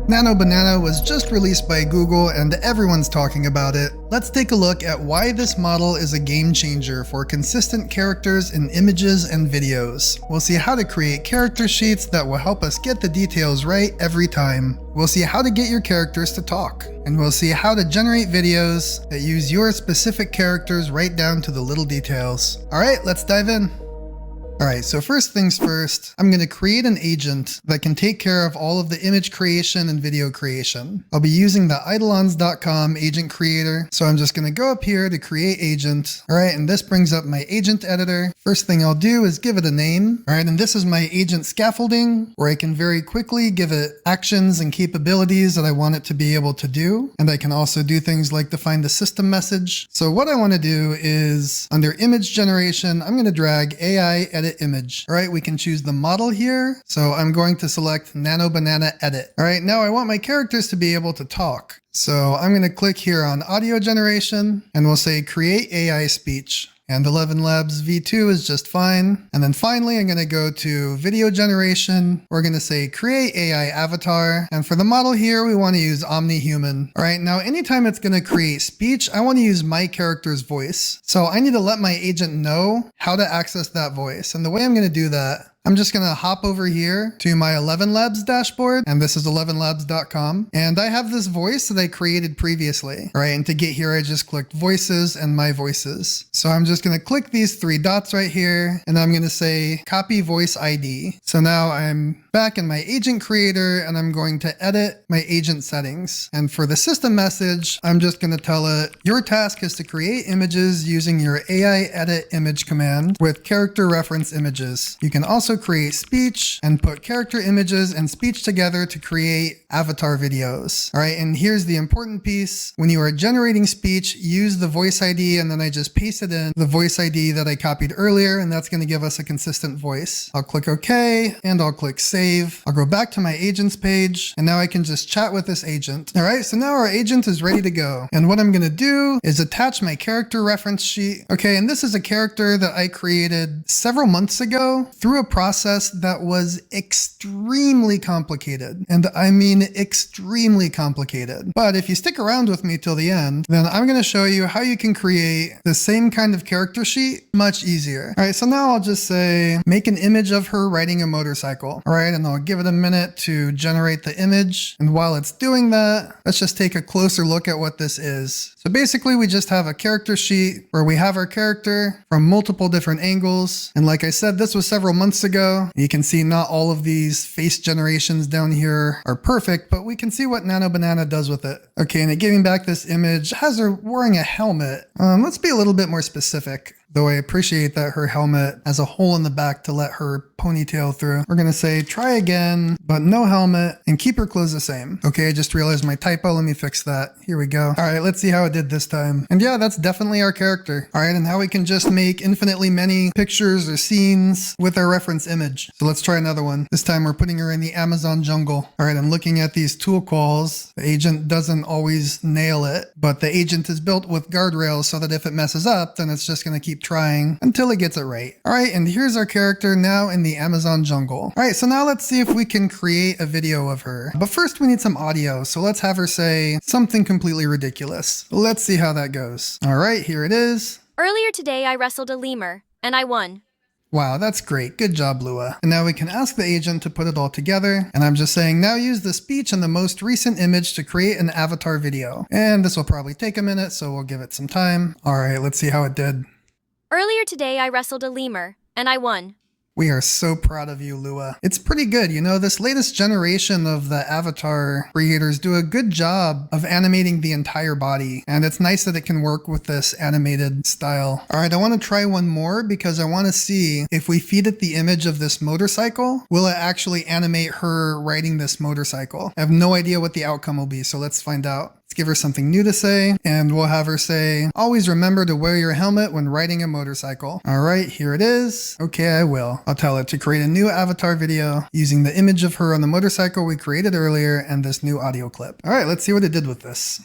Nano Banana was just released by Google and everyone's talking about it. Let's take a look at why this model is a game changer for consistent characters in images and videos. We'll see how to create character sheets that will help us get the details right every time. We'll see how to get your characters to talk. And we'll see how to generate videos that use your specific characters right down to the little details. Alright, let's dive in. Alright, so first things first, I'm going to create an agent that can take care of all of the image creation and video creation. I'll be using the Aidolons.com agent creator, so I'm just going to go up here to create agent. Alright, and this brings up my agent editor. First thing I'll do is give it a name. Alright, and this is my agent scaffolding, where I can very quickly give it actions and capabilities that I want it to be able to do. And I can also do things like define the system message. So what I want to do is, under image generation, I'm going to drag AI edit image. All right, we can choose the model here. So I'm going to select Nano Banana edit. All right, now I want my characters to be able to talk. So I'm going to click here on audio generation and we'll say create AI speech. And 11 Labs V2 is just fine. And then finally, I'm going to go to video generation. We're going to say create AI avatar. And for the model here, we want to use OmniHuman. All right, now anytime it's going to create speech, I want to use my character's voice. So I need to let my agent know how to access that voice. And the way I'm going to do that, I'm just going to hop over here to my 11 Labs dashboard, and this is 11labs.com. And I have this voice that I created previously. All right, and to get here, I just clicked voices and my voices. So I'm just going to click these three dots right here, and I'm going to say copy voice ID. So now I'm back in my agent creator, and I'm going to edit my agent settings. And for the system message, I'm just going to tell it, your task is to create images using your AI edit image command with character reference images. You can also create speech and put character images and speech together to create avatar videos. All right, and here's the important piece. When you are generating speech, use the voice ID, and then I just pasted in the voice ID that I copied earlier, and that's going to give us a consistent voice. I'll click OK, and I'll click Save. I'll go back to my agents page, and now I can just chat with this agent. All right, so now our agent is ready to go. And what I'm going to do is attach my character reference sheet. Okay, and this is a character that I created several months ago through a process that was extremely complicated. And I mean extremely complicated. But if you stick around with me till the end, then I'm going to show you how you can create the same kind of character sheet much easier. All right, so now I'll just say, make an image of her riding a motorcycle. All right, and I'll give it a minute to generate the image. And while it's doing that, let's just take a closer look at what this is. So basically, we just have a character sheet where we have our character from multiple different angles. And like I said, this was several months ago. You can see not all of these face generations down here are perfect, but we can see what Nano Banana does with it. Okay, and it giving back this image has her wearing a helmet. Let's be a little bit more specific. Though I appreciate that her helmet has a hole in the back to let her ponytail through. We're going to say try again, but no helmet, and keep her clothes the same. Okay, I just realized my typo. Let me fix that. Here we go. All right, let's see how it did this time. And yeah, that's definitely our character. All right, and how we can just make infinitely many pictures or scenes with our reference image. So let's try another one. This time we're putting her in the Amazon jungle. All right, I'm looking at these tool calls. The agent doesn't always nail it, but the agent is built with guardrails so that if it messes up, then it's just going to keep trying until it gets it right. All right, and here's our character now in the Amazon jungle. All right, so now let's see if we can create a video of her. But first we need some audio, so let's have her say something completely ridiculous. Let's see how that goes. All right, here it is. Earlier today I wrestled a lemur, and I won. Wow, that's great. Good job, Lua. And now we can ask the agent to put it all together. And I'm just saying, now use the speech and the most recent image to create an avatar video. And this will probably take a minute, so we'll give it some time. All right, let's see how it did. Earlier today I wrestled a lemur, and I won. We are so proud of you, Lua. It's pretty good. You know, this latest generation of the avatar creators do a good job of animating the entire body. And it's nice that it can work with this animated style. All right, I want to try one more because I want to see if we feed it the image of this motorcycle, will it actually animate her riding this motorcycle? I have no idea what the outcome will be, so let's find out. Let's give her something new to say, and we'll have her say, always remember to wear your helmet when riding a motorcycle. All right, here it is. Okay, I will. I'll tell it to create a new avatar video using the image of her on the motorcycle we created earlier and this new audio clip. All right, let's see what it did with this.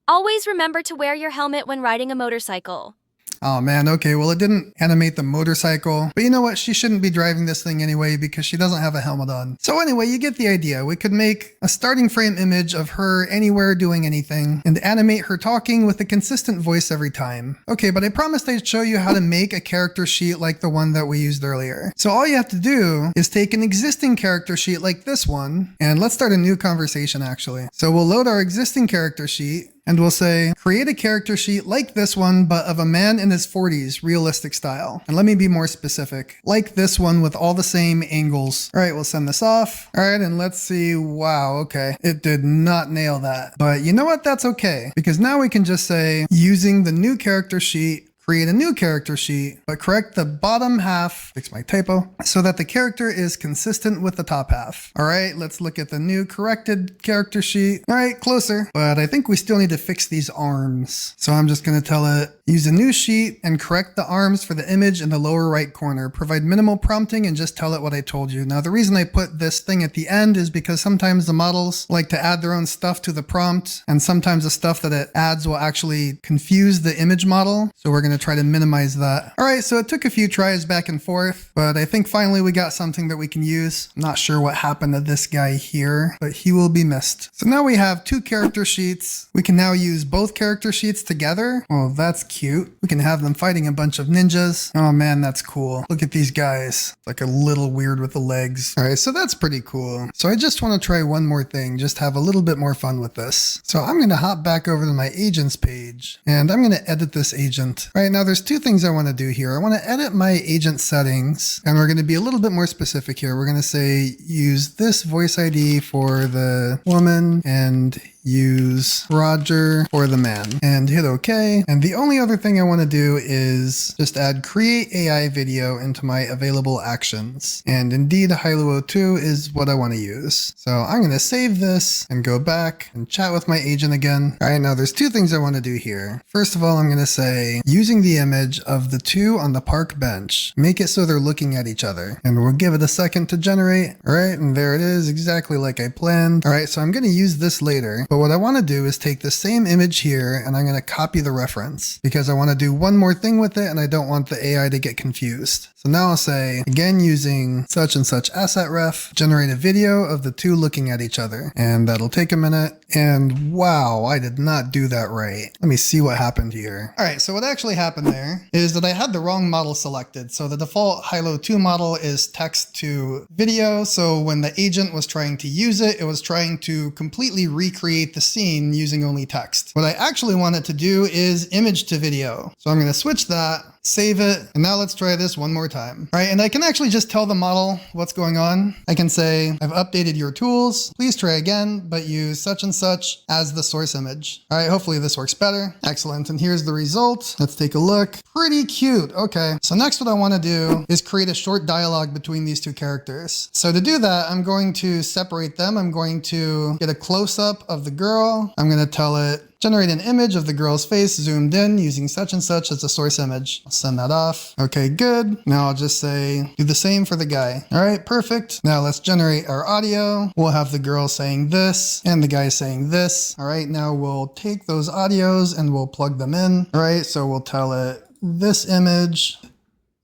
Always remember to wear your helmet when riding a motorcycle. Oh man, okay, well it didn't animate the motorcycle, but you know what? She shouldn't be driving this thing anyway because she doesn't have a helmet on. So anyway, you get the idea. We could make a starting frame image of her anywhere doing anything and animate her talking with a consistent voice every time. Okay, but I promised I'd show you how to make a character sheet like the one that we used earlier. So all you have to do is take an existing character sheet like this one, and let's start a new conversation actually. So we'll load our existing character sheet, and we'll say, create a character sheet like this one, but of a man in his 40s, realistic style. And let me be more specific, like this one with all the same angles. All right, we'll send this off. All right, and let's see. Wow, okay. It did not nail that. But you know what? That's okay, because now we can just say, using the new character sheet, create a new character sheet, but correct the bottom half, fix my typo, so that the character is consistent with the top half. All right, let's look at the new corrected character sheet. All right, closer, but I think we still need to fix these arms. So I'm just gonna tell it, use a new sheet and correct the arms for the image in the lower right corner. Provide minimal prompting and just tell it what I told you. Now, the reason I put this thing at the end is because sometimes the models like to add their own stuff to the prompt, and sometimes the stuff that it adds will actually confuse the image model. So we're gonna try to minimize that. All right, so it took a few tries back and forth, but I think finally we got something that we can use. I'm not sure what happened to this guy here, but he will be missed. So now we have two character sheets. We can now use both character sheets together. Oh, that's cute. We can have them fighting a bunch of ninjas. Oh man, that's cool. Look at these guys. It's like a little weird with the legs. All right, so that's pretty cool. So I just want to try one more thing, just have a little bit more fun with this. So I'm going to hop back over to my agents page, and I'm going to edit this agent. All right, now there's two things I want to do here. I want to edit my agent settings, and we're going to be a little bit more specific here. We're going to say use this voice ID for the woman and use Roger for the man, and hit OK. And the only other thing I want to do is just add create AI video into my available actions. And indeed, Hailuo 2 is what I want to use. So I'm going to save this and go back and chat with my agent again. All right, now there's two things I want to do here. First of all, I'm going to say using the image of the two on the park bench, make it so they're looking at each other. And we'll give it a second to generate. All right, and there it is, exactly like I planned. All right, so I'm going to use this later. But what I want to do is take the same image here and I'm going to copy the reference because I want to do one more thing with it and I don't want the AI to get confused. So now I'll say, again, using such and such asset ref, generate a video of the two looking at each other. And that'll take a minute. And wow, I did not do that right. Let me see what happened here. All right, so what actually happened there is that I had the wrong model selected. So the default Hailuo 2 model is text to video. So when the agent was trying to use it, it was trying to completely recreate the scene using only text. What I actually wanted to do is image to video. So I'm going to switch that, save it, and now let's try this one more time. All right, and I can actually just tell the model what's going on. I can say, I've updated your tools. Please try again, but use such and such as the source image. All right, hopefully this works better. Excellent, and here's the result. Let's take a look. Pretty cute. Okay, so next what I want to do is create a short dialogue between these two characters. So to do that, I'm going to separate them. I'm going to get a close-up of the girl. I'm going to tell it, generate an image of the girl's face zoomed in using such and such as a source image. I'll send that off. Okay, good. Now I'll just say, do the same for the guy. All right, perfect. Now let's generate our audio. We'll have the girl saying this and the guy saying this. All right, now we'll take those audios and we'll plug them in. All right, so we'll tell it this image,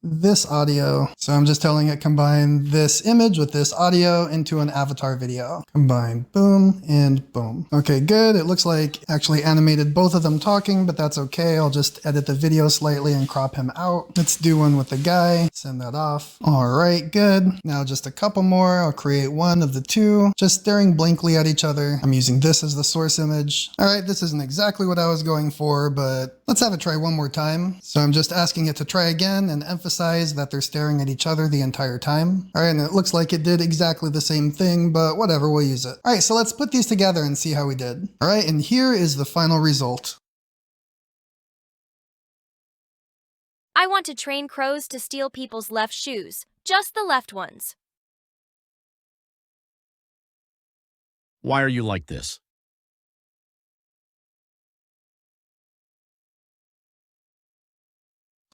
this audio. So I'm just telling it combine this image with this audio into an avatar video. Combine, boom, and boom. Okay, good. It looks like actually animated both of them talking, but that's okay. I'll just edit the video slightly and crop him out. Let's do one with the guy. Send that off. All right, good. Now just a couple more. I'll create one of the two, just staring blankly at each other. I'm using this as the source image. All right, this isn't exactly what I was going for, but let's have it try one more time. So I'm just asking it to try again and emphasize that they're staring at each other the entire time. All right, and it looks like it did exactly the same thing, but whatever, we'll use it. All right, so let's put these together and see how we did. All right, and here is the final result. I want to train crows to steal people's left shoes, just the left ones. Why are you like this?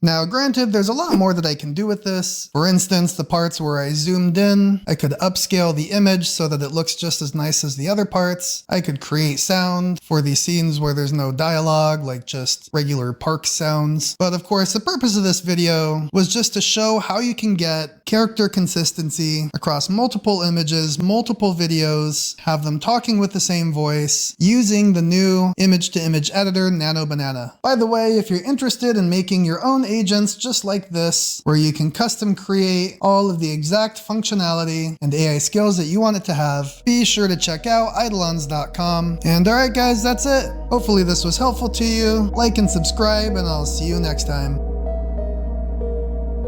Now, granted, there's a lot more that I can do with this. For instance, the parts where I zoomed in, I could upscale the image so that it looks just as nice as the other parts. I could create sound for the scenes where there's no dialogue, like just regular park sounds. But of course, the purpose of this video was just to show how you can get character consistency across multiple images, multiple videos, have them talking with the same voice, using the new image-to-image editor, Nano Banana. By the way, if you're interested in making your own agents just like this, where you can custom create all of the exact functionality and AI skills that you want it to have, be sure to check out Aidolons.com. And alright guys, that's it. Hopefully this was helpful to you. Like and subscribe, and I'll see you next time.